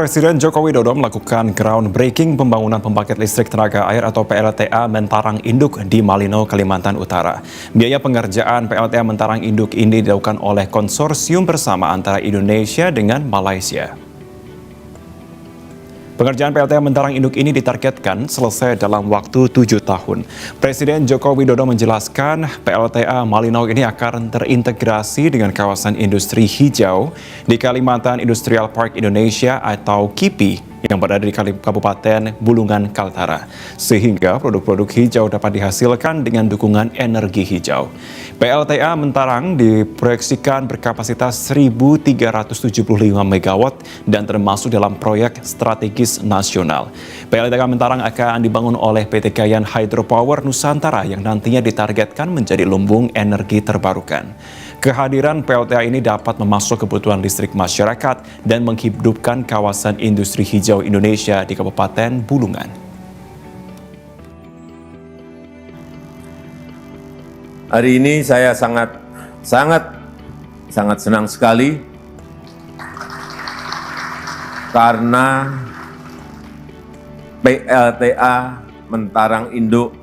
Presiden Joko Widodo melakukan groundbreaking pembangunan pembangkit listrik tenaga air atau PLTA Mentarang Induk di Malino, Kalimantan Utara. Biaya pengerjaan PLTA Mentarang Induk ini dilakukan oleh konsorsium bersama antara Indonesia dengan Malaysia. Pengerjaan PLTA Mentarang Induk ini ditargetkan selesai dalam waktu 7 tahun. Presiden Joko Widodo menjelaskan PLTA Malino ini akan terintegrasi dengan kawasan industri hijau di Kalimantan Industrial Park Indonesia atau KIPI yang berada di Kabupaten Bulungan, Kaltara, sehingga produk-produk hijau dapat dihasilkan dengan dukungan energi hijau. PLTA Mentarang diproyeksikan berkapasitas 1.375 MW dan termasuk dalam proyek strategis nasional. PLTA Mentarang akan dibangun oleh PT Kayan Hydropower Nusantara yang nantinya ditargetkan menjadi lumbung energi terbarukan. Kehadiran PLTA ini dapat memasuk kebutuhan listrik masyarakat dan menghidupkan kawasan industri hijau Indonesia di Kabupaten Bulungan. Hari ini saya sangat senang sekali karena PLTA Mentarang Induk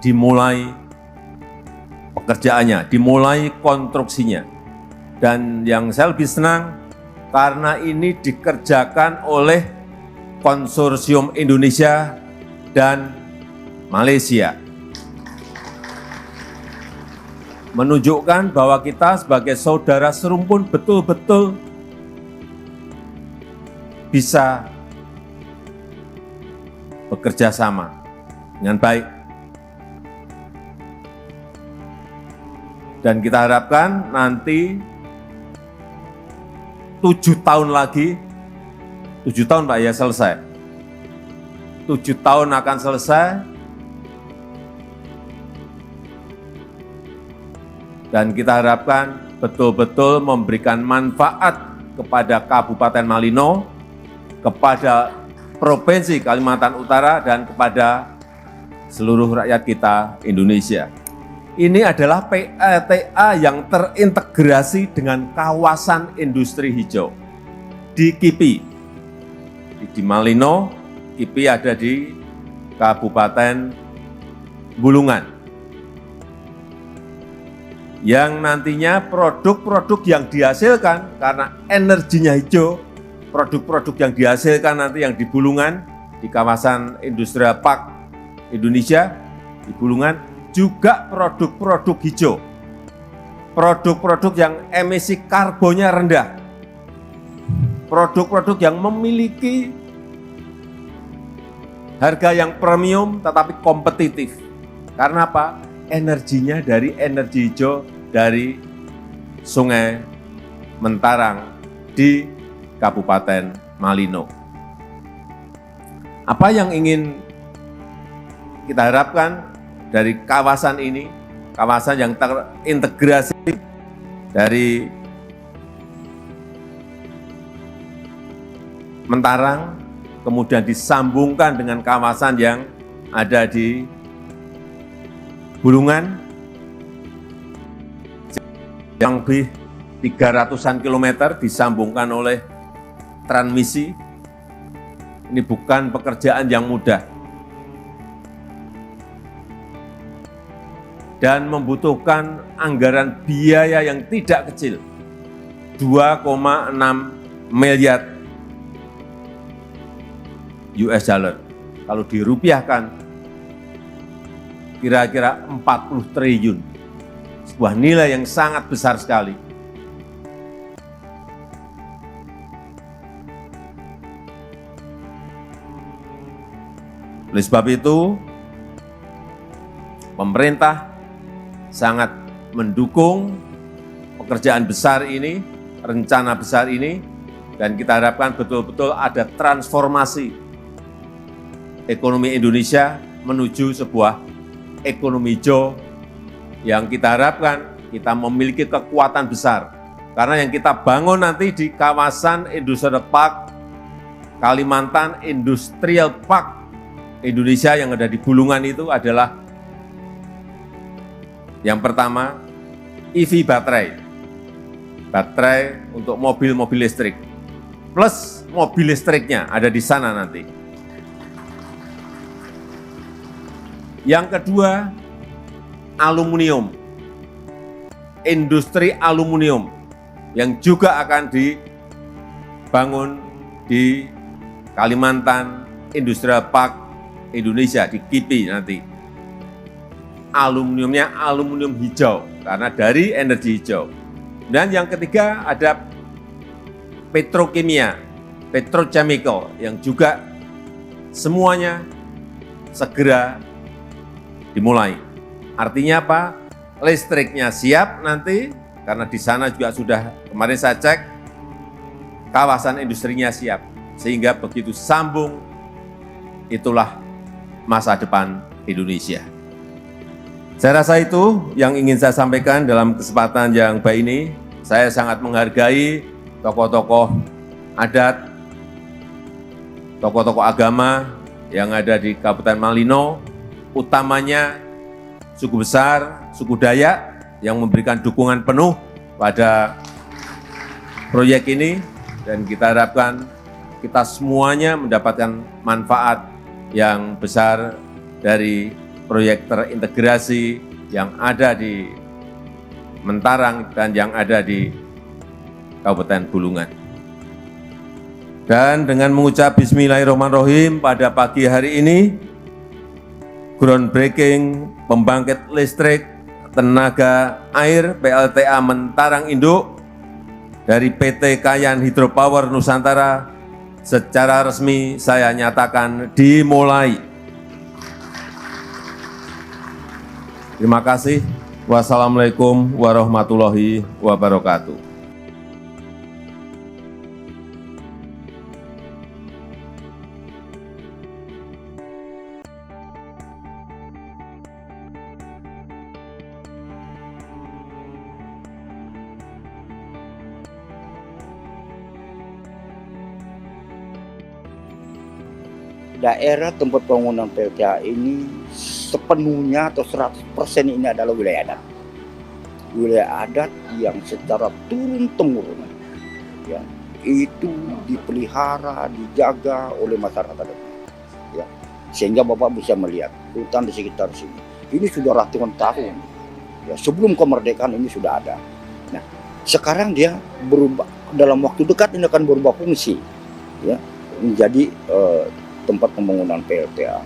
dimulai pekerjaannya, dimulai konstruksinya. Dan yang saya lebih senang karena ini dikerjakan oleh konsorsium Indonesia dan Malaysia. Menunjukkan bahwa kita sebagai saudara serumpun betul-betul bisa bekerja sama dengan baik. Dan kita harapkan nanti 7 tahun lagi, 7 tahun Pak ya selesai. 7 tahun akan selesai. Dan kita harapkan betul-betul memberikan manfaat kepada Kabupaten Malino, kepada Provinsi Kalimantan Utara, dan kepada seluruh rakyat kita Indonesia. Ini adalah PLTA yang terintegrasi dengan kawasan industri hijau di KIPI. Di Malino, KIPI ada di Kabupaten Bulungan. Yang nantinya produk-produk yang dihasilkan karena energinya hijau, produk-produk yang dihasilkan nanti yang di Bulungan, di kawasan Industrial Park Indonesia, di Bulungan, juga produk-produk hijau, produk-produk yang emisi karbonnya rendah, produk-produk yang memiliki harga yang premium tetapi kompetitif. Karena apa? Energinya dari energi hijau dari Sungai Mentarang di Kabupaten Malino. Apa yang ingin kita harapkan dari kawasan ini, kawasan yang terintegrasi dari Mentarang, kemudian disambungkan dengan kawasan yang ada di Bulungan, yang lebih 300-an kilometer disambungkan oleh transmisi. Ini bukan pekerjaan yang mudah. Dan membutuhkan anggaran biaya yang tidak kecil, 2,6 miliar US dollar. Kalau dirupiahkan, kira-kira 40 triliun. Sebuah nilai yang sangat besar sekali. Oleh sebab itu, pemerintah sangat mendukung pekerjaan besar ini, rencana besar ini, dan kita harapkan betul-betul ada transformasi ekonomi Indonesia menuju sebuah ekonomi hijau yang kita harapkan kita memiliki kekuatan besar. Karena yang kita bangun nanti di kawasan Industrial Park Kalimantan Industrial Park Indonesia yang ada di Bulungan itu adalah yang pertama, EV baterai untuk mobil-mobil listrik. plus mobil listriknya ada di sana nanti. Yang kedua, aluminium. Industri aluminium yang juga akan dibangun di Kalimantan Industrial Park Indonesia, di KIPI nanti. Aluminiumnya aluminium hijau, karena dari energi hijau. Dan yang ketiga ada petrokimia, petrochemical, yang juga semuanya segera dimulai. Artinya apa? Listriknya siap nanti, karena di sana juga sudah kemarin saya cek, kawasan industrinya siap. Sehingga begitu sambung, itulah masa depan Indonesia. Saya rasa itu yang ingin saya sampaikan dalam kesempatan yang baik ini. Saya sangat menghargai tokoh-tokoh adat, tokoh-tokoh agama yang ada di Kabupaten Malino, utamanya suku besar, suku Dayak yang memberikan dukungan penuh pada proyek ini, dan kita harapkan kita semuanya mendapatkan manfaat yang besar dari proyek terintegrasi yang ada di Mentarang dan yang ada di Kabupaten Bulungan. Dan dengan mengucap Bismillahirrahmanirrahim pada pagi hari ini, groundbreaking pembangkit listrik tenaga air PLTA Mentarang Induk dari PT Kayan Hydropower Nusantara secara resmi saya nyatakan dimulai. Terima kasih. Wassalamualaikum warahmatullahi wabarakatuh. Daerah tempat pembangunan PLTA ini sepenuhnya atau 100% ini adalah wilayah adat. Wilayah adat yang secara turun-temurun ya, itu dipelihara, dijaga oleh masyarakat adat. Ya, sehingga Bapak bisa melihat hutan di sekitar sini. Ini sudah ratusan tahun. Ya, sebelum kemerdekaan ini sudah ada. Nah, sekarang dia berubah, dalam waktu dekat ini akan berubah fungsi ya, menjadi tempat pembangunan PLTA.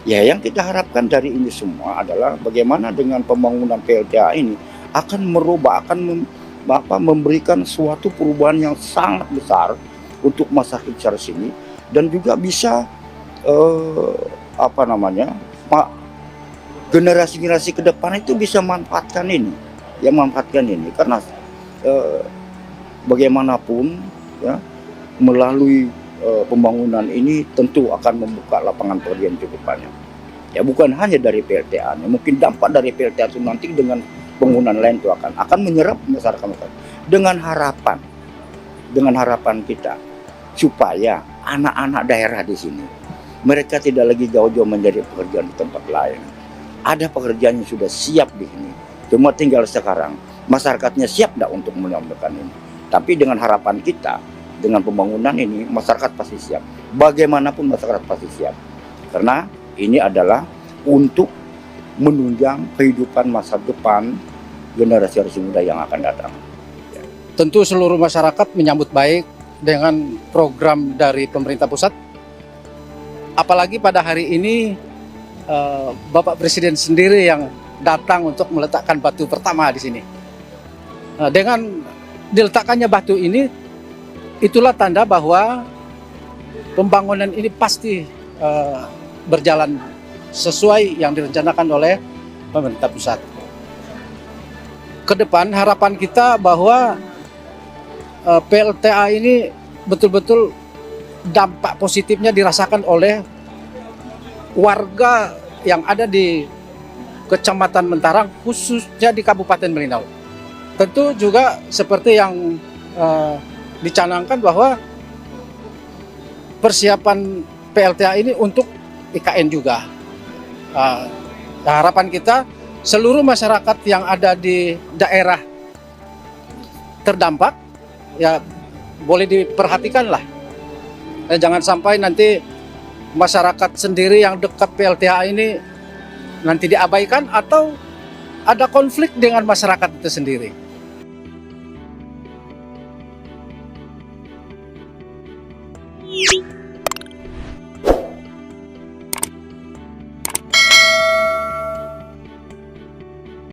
Ya, yang kita harapkan dari ini semua adalah bagaimana dengan pembangunan PLTA ini akan merubah, memberikan suatu perubahan yang sangat besar untuk masyarakat secara sini, dan juga bisa generasi-generasi ke depan itu bisa manfaatkan ini, karena bagaimanapun ya, melalui pembangunan ini tentu akan membuka lapangan pekerjaan cukup banyak. Ya, bukan hanya dari PLTA, mungkin dampak dari PLTA itu nanti dengan pembangunan lain itu akan menyerap masyarakat. Dengan harapan kita supaya anak-anak daerah di sini mereka tidak lagi jauh-jauh menjadi pekerjaan di tempat lain. Ada pekerjaan yang sudah siap di sini. Cuma tinggal sekarang masyarakatnya siap tidak untuk menyampaikan ini. Tapi dengan harapan kita, dengan pembangunan ini masyarakat pasti siap. Bagaimanapun masyarakat pasti siap. Karena ini adalah untuk menunjang kehidupan masa depan generasi muda yang akan datang. Tentu seluruh masyarakat menyambut baik dengan program dari pemerintah pusat. Apalagi pada hari ini Bapak Presiden sendiri yang datang untuk meletakkan batu pertama di sini. Dengan diletakkannya batu ini, itulah tanda bahwa pembangunan ini pasti berjalan sesuai yang direncanakan oleh pemerintah pusat. Ke depan harapan kita bahwa PLTA ini betul-betul dampak positifnya dirasakan oleh warga yang ada di Kecamatan Mentarang, khususnya di Kabupaten Melinau. Tentu juga seperti yang dicanangkan bahwa persiapan PLTA ini untuk IKN juga. Harapan kita seluruh masyarakat yang ada di daerah terdampak ya boleh diperhatikan lah. Jangan sampai nanti masyarakat sendiri yang dekat PLTA ini nanti diabaikan atau ada konflik dengan masyarakat itu sendiri.